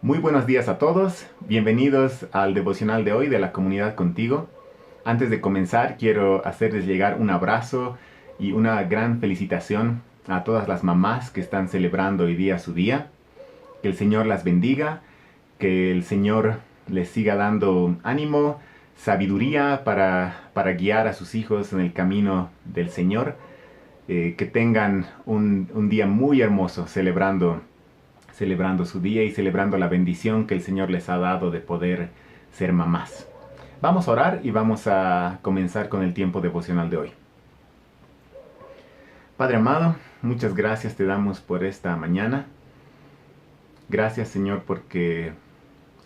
Muy buenos días a todos, bienvenidos al devocional de hoy de la comunidad contigo. Antes de comenzar quiero hacerles llegar un abrazo y una gran felicitación a todas las mamás que están celebrando hoy día su día. Que el Señor las bendiga, que el Señor les siga dando ánimo, sabiduría para guiar a sus hijos en el camino del Señor. Que tengan un día muy hermoso celebrando su día y celebrando la bendición que el Señor les ha dado de poder ser mamás. Vamos a orar y vamos a comenzar con el tiempo devocional de hoy. Padre amado, muchas gracias te damos por esta mañana. Gracias, Señor, porque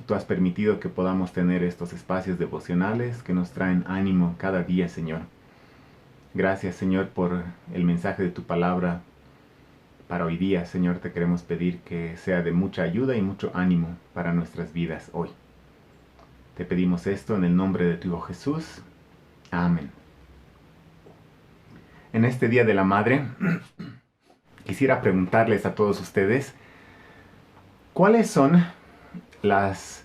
tú has permitido que podamos tener estos espacios devocionales que nos traen ánimo cada día, Señor. Gracias, Señor, por el mensaje de tu palabra para hoy día. Señor, te queremos pedir que sea de mucha ayuda y mucho ánimo para nuestras vidas hoy. Te pedimos esto en el nombre de tu Hijo Jesús. Amén. En este Día de la Madre, quisiera preguntarles a todos ustedes, ¿cuáles son las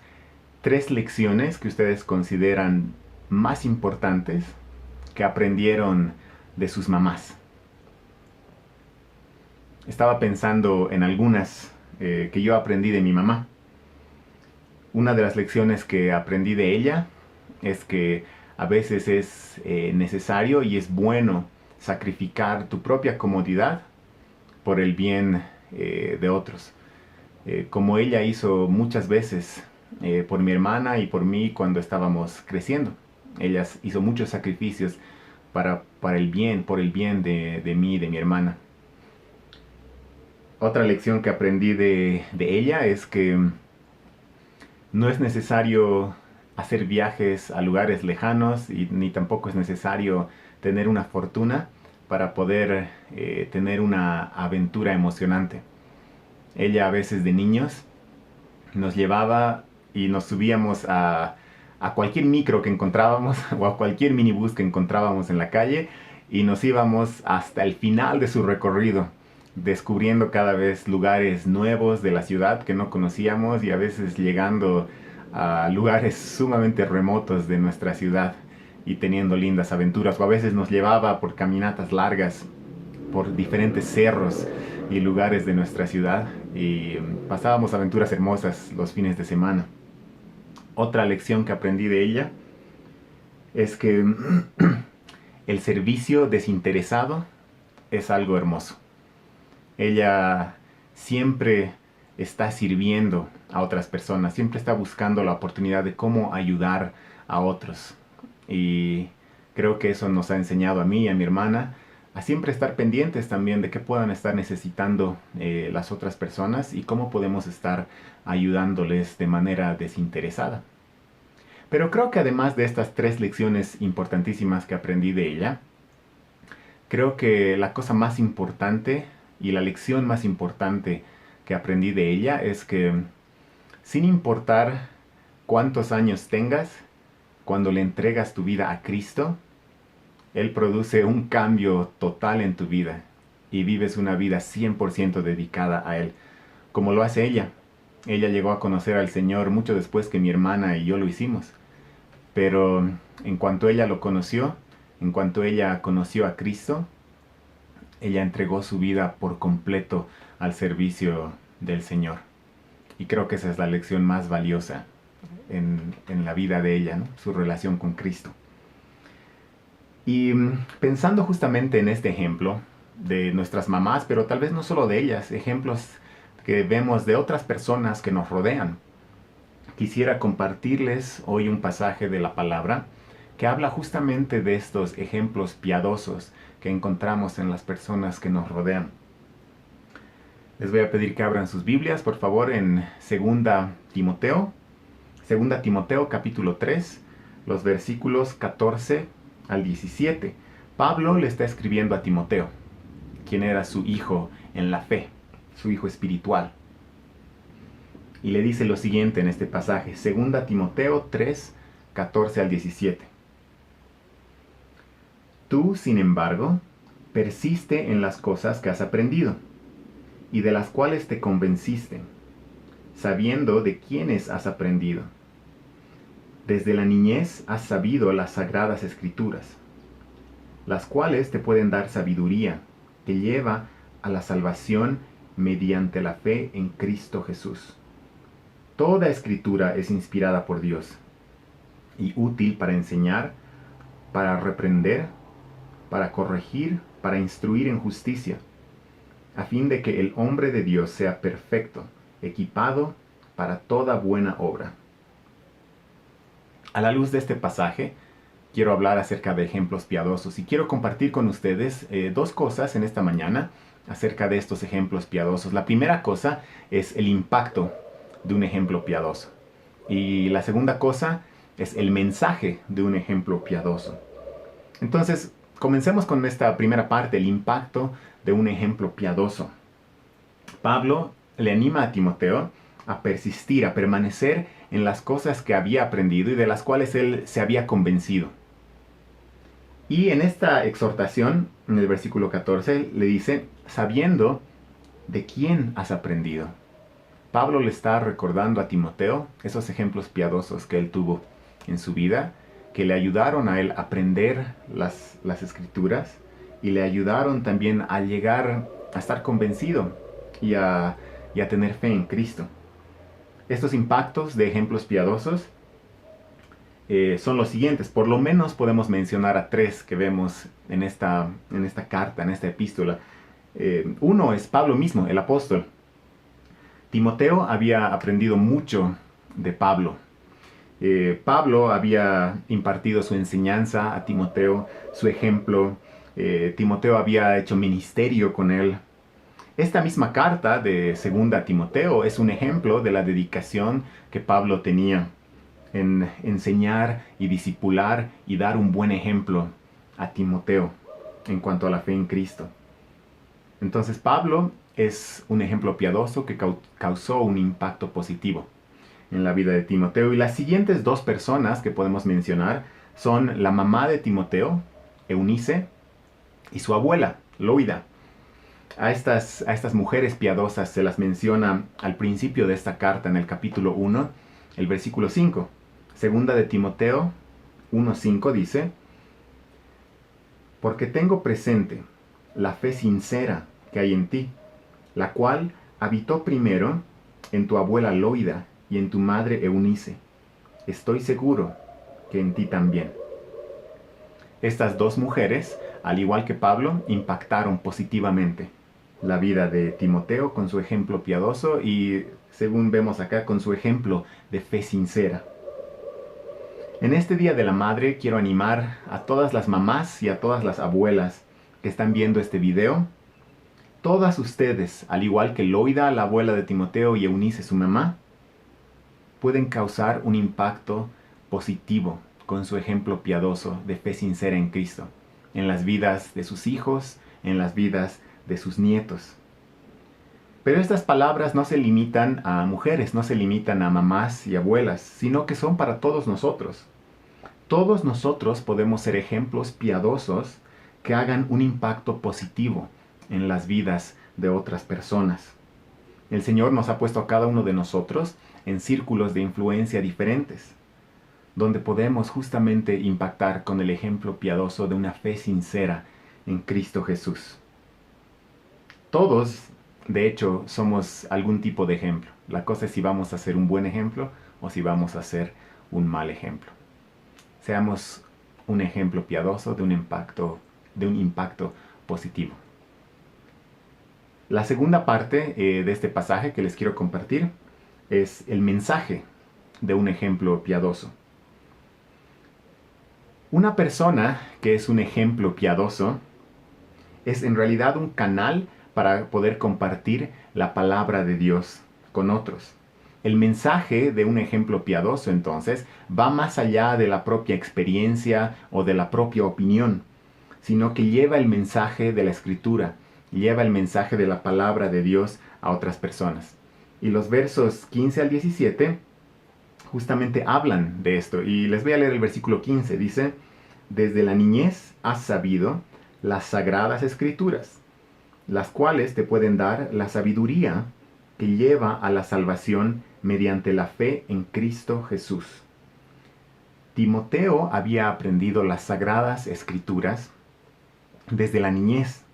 3 lecciones que ustedes consideran más importantes que aprendieron de sus mamás? Estaba pensando en algunas que yo aprendí de mi mamá. Una de las lecciones que aprendí de ella es que a veces es necesario y es bueno sacrificar tu propia comodidad por el bien de otros. Como ella hizo muchas veces por mi hermana y por mí cuando estábamos creciendo. Ella hizo muchos sacrificios por el bien de mí y de mi hermana. Otra lección que aprendí de ella es que no es necesario hacer viajes a lugares lejanos y ni tampoco es necesario tener una fortuna para poder tener una aventura emocionante. Ella a veces de niños nos llevaba y nos subíamos a cualquier micro que encontrábamos o a cualquier minibús que encontrábamos en la calle y nos íbamos hasta el final de su recorrido, descubriendo cada vez lugares nuevos de la ciudad que no conocíamos y a veces llegando a lugares sumamente remotos de nuestra ciudad y teniendo lindas aventuras. O a veces nos llevaba por caminatas largas por diferentes cerros y lugares de nuestra ciudad y pasábamos aventuras hermosas los fines de semana. Otra lección que aprendí de ella es que el servicio desinteresado es algo hermoso. Ella siempre está sirviendo a otras personas, siempre está buscando la oportunidad de cómo ayudar a otros. Y creo que eso nos ha enseñado a mí y a mi hermana a siempre estar pendientes también de qué puedan estar necesitando las otras personas y cómo podemos estar ayudándoles de manera desinteresada. Pero creo que además de estas 3 lecciones importantísimas que aprendí de ella, creo que la cosa más importante y la lección más importante que aprendí de ella es que sin importar cuántos años tengas, cuando le entregas tu vida a Cristo, Él produce un cambio total en tu vida y vives una vida 100% dedicada a Él, como lo hace ella. Ella llegó a conocer al Señor mucho después que mi hermana y yo lo hicimos. Pero en cuanto ella lo conoció, en cuanto ella conoció a Cristo, ella entregó su vida por completo al servicio del Señor. Y creo que esa es la lección más valiosa en la vida de ella, ¿no? Su relación con Cristo. Y pensando justamente en este ejemplo de nuestras mamás, pero tal vez no solo de ellas, ejemplos que vemos de otras personas que nos rodean, quisiera compartirles hoy un pasaje de la palabra que habla justamente de estos ejemplos piadosos que encontramos en las personas que nos rodean. Les voy a pedir que abran sus Biblias, por favor, en 2 Timoteo, 2 Timoteo capítulo 3, los versículos 14 al 17. Pablo le está escribiendo a Timoteo, quien era su hijo en la fe, su hijo espiritual. Y le dice lo siguiente en este pasaje, 2 Timoteo 3, 14 al 17. Tú, sin embargo, persiste en las cosas que has aprendido y de las cuales te convenciste, sabiendo de quiénes has aprendido. Desde la niñez has sabido las sagradas escrituras, las cuales te pueden dar sabiduría, que lleva a la salvación mediante la fe en Cristo Jesús. Toda escritura es inspirada por Dios y útil para enseñar, para reprender, para corregir, para instruir en justicia, a fin de que el hombre de Dios sea perfecto, equipado para toda buena obra. A la luz de este pasaje, quiero hablar acerca de ejemplos piadosos y quiero compartir con ustedes dos cosas en esta mañana acerca de estos ejemplos piadosos. La primera cosa es el impacto de un ejemplo piadoso. Y la segunda cosa es el mensaje de un ejemplo piadoso. Entonces, comencemos con esta primera parte, el impacto de un ejemplo piadoso. Pablo le anima a Timoteo a persistir, a permanecer en las cosas que había aprendido y de las cuales él se había convencido. Y en esta exhortación, en el versículo 14, le dice, sabiendo de quién has aprendido. Pablo le está recordando a Timoteo esos ejemplos piadosos que él tuvo en su vida, que le ayudaron a él a aprender las escrituras y le ayudaron también a llegar a estar convencido y a tener fe en Cristo. Estos impactos de ejemplos piadosos son los siguientes. Por lo menos podemos mencionar a tres que vemos en esta carta, en esta epístola. Uno es Pablo mismo, el apóstol. Timoteo había aprendido mucho de Pablo. Pablo había impartido su enseñanza a Timoteo, su ejemplo. Timoteo había hecho ministerio con él. Esta misma carta de 2 Timoteo es un ejemplo de la dedicación que Pablo tenía en enseñar y discipular y dar un buen ejemplo a Timoteo en cuanto a la fe en Cristo. Entonces Pablo es un ejemplo piadoso que causó un impacto positivo en la vida de Timoteo. Y las siguientes dos personas que podemos mencionar son la mamá de Timoteo, Eunice, y su abuela, Loida. A estas mujeres piadosas se las menciona al principio de esta carta en el capítulo 1, el versículo 5. Segunda de Timoteo 1:5 dice, porque tengo presente la fe sincera que hay en ti, la cual habitó primero en tu abuela Loida y en tu madre Eunice. Estoy seguro que en ti también. Estas dos mujeres, al igual que Pablo, impactaron positivamente la vida de Timoteo con su ejemplo piadoso y, según vemos acá, con su ejemplo de fe sincera. En este Día de la Madre quiero animar a todas las mamás y a todas las abuelas que están viendo este video. Todas ustedes, al igual que Loida, la abuela de Timoteo, y Eunice, su mamá, pueden causar un impacto positivo con su ejemplo piadoso de fe sincera en Cristo, en las vidas de sus hijos, en las vidas de sus nietos. Pero estas palabras no se limitan a mujeres, no se limitan a mamás y abuelas, sino que son para todos nosotros. Todos nosotros podemos ser ejemplos piadosos que hagan un impacto positivo en las vidas de otras personas. El Señor nos ha puesto a cada uno de nosotros en círculos de influencia diferentes, donde podemos justamente impactar con el ejemplo piadoso de una fe sincera en Cristo Jesús. Todos, de hecho, somos algún tipo de ejemplo. La cosa es si vamos a ser un buen ejemplo o si vamos a ser un mal ejemplo. Seamos un ejemplo piadoso de un impacto positivo. La segunda parte de este pasaje que les quiero compartir es el mensaje de un ejemplo piadoso. Una persona que es un ejemplo piadoso es en realidad un canal para poder compartir la palabra de Dios con otros. El mensaje de un ejemplo piadoso, entonces, va más allá de la propia experiencia o de la propia opinión, sino que lleva el mensaje de la Escritura, lleva el mensaje de la palabra de Dios a otras personas. Y los versos 15 al 17 justamente hablan de esto. Y les voy a leer el versículo 15. Dice, desde la niñez has sabido las sagradas escrituras, las cuales te pueden dar la sabiduría que lleva a la salvación mediante la fe en Cristo Jesús. Timoteo había aprendido las sagradas escrituras desde la niñez.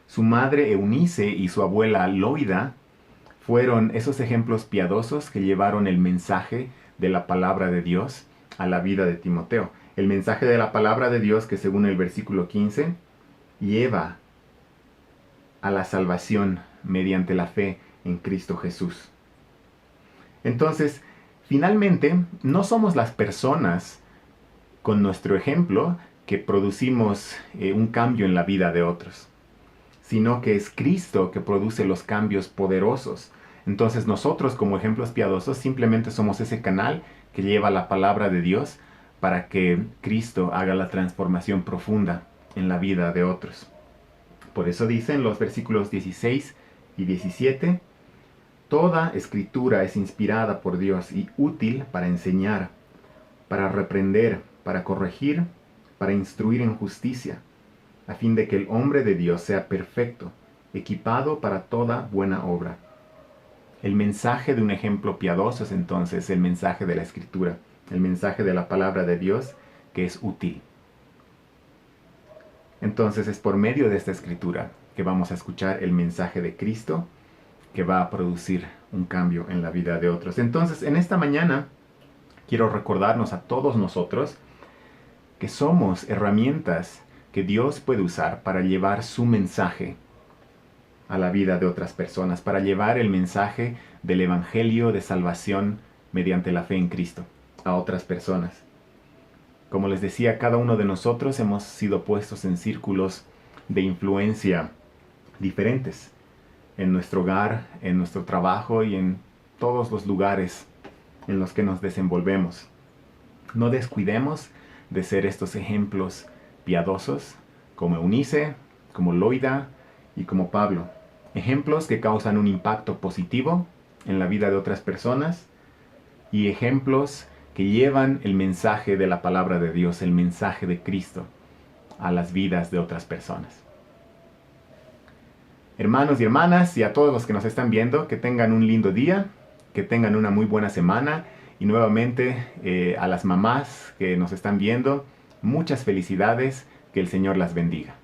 Su madre Eunice y su abuela Loida fueron esos ejemplos piadosos que llevaron el mensaje de la palabra de Dios a la vida de Timoteo. El mensaje de la palabra de Dios que, según el versículo 15, lleva a la salvación mediante la fe en Cristo Jesús. Entonces, finalmente, no somos las personas con nuestro ejemplo que producimos un cambio en la vida de otros, sino que es Cristo que produce los cambios poderosos. Entonces nosotros, como ejemplos piadosos, simplemente somos ese canal que lleva la palabra de Dios para que Cristo haga la transformación profunda en la vida de otros. Por eso dicen los versículos 16 y 17, toda escritura es inspirada por Dios y útil para enseñar, para reprender, para corregir, para instruir en justicia, a fin de que el hombre de Dios sea perfecto, equipado para toda buena obra. El mensaje de un ejemplo piadoso es entonces el mensaje de la Escritura, el mensaje de la palabra de Dios que es útil. Entonces es por medio de esta Escritura que vamos a escuchar el mensaje de Cristo que va a producir un cambio en la vida de otros. Entonces, en esta mañana quiero recordarnos a todos nosotros que somos herramientas que Dios puede usar para llevar su mensaje a la vida de otras personas, para llevar el mensaje del Evangelio de salvación mediante la fe en Cristo a otras personas. Como les decía, cada uno de nosotros hemos sido puestos en círculos de influencia diferentes, en nuestro hogar, en nuestro trabajo y en todos los lugares en los que nos desenvolvemos. No descuidemos de ser estos ejemplos piadosos, como Eunice, como Loida y como Pablo. Ejemplos que causan un impacto positivo en la vida de otras personas y ejemplos que llevan el mensaje de la palabra de Dios, el mensaje de Cristo, a las vidas de otras personas. Hermanos y hermanas, y a todos los que nos están viendo, que tengan un lindo día, que tengan una muy buena semana, y nuevamente a las mamás que nos están viendo, muchas felicidades, que el Señor las bendiga.